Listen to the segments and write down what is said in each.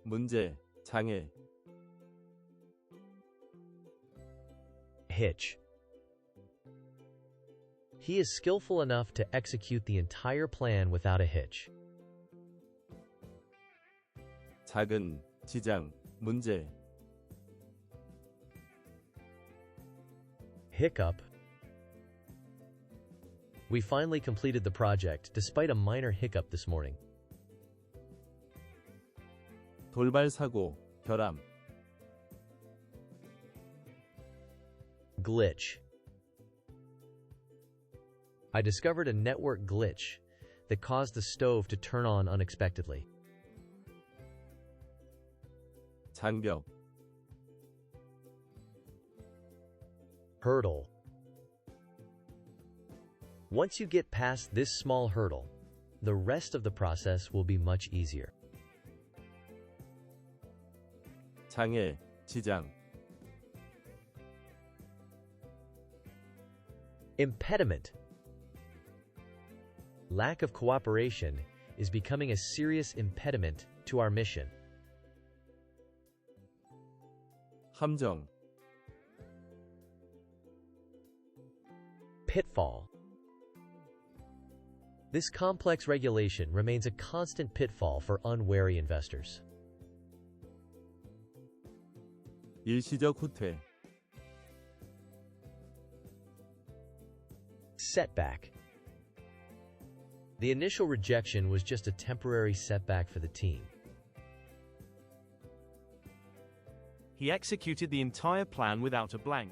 문제, 장애. Hitch. He is skillful enough to execute the entire plan without a hitch. 작은, 지장, 문제. Hiccup. We finally completed the project despite a minor hiccup this morning. 돌발 사고, 결함. Glitch. I discovered a network glitch that caused the stove to turn on unexpectedly. 장벽. Hurdle. Once you get past this small hurdle, the rest of the process will be much easier. 장애, 지장. Impediment. Lack of cooperation is becoming a serious impediment to our mission. 함정. Pitfall. This complex regulation remains a constant pitfall for unwary investors. 일시적 후퇴. Setback. The initial rejection was just a temporary setback for the team. He executed the entire plan without a blank.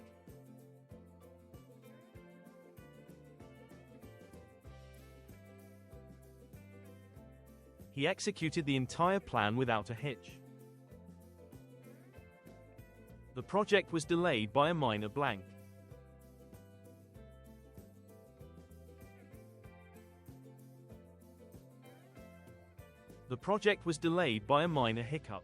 He executed the entire plan without a hitch. The project was delayed by a minor blank. The project was delayed by a minor hiccup.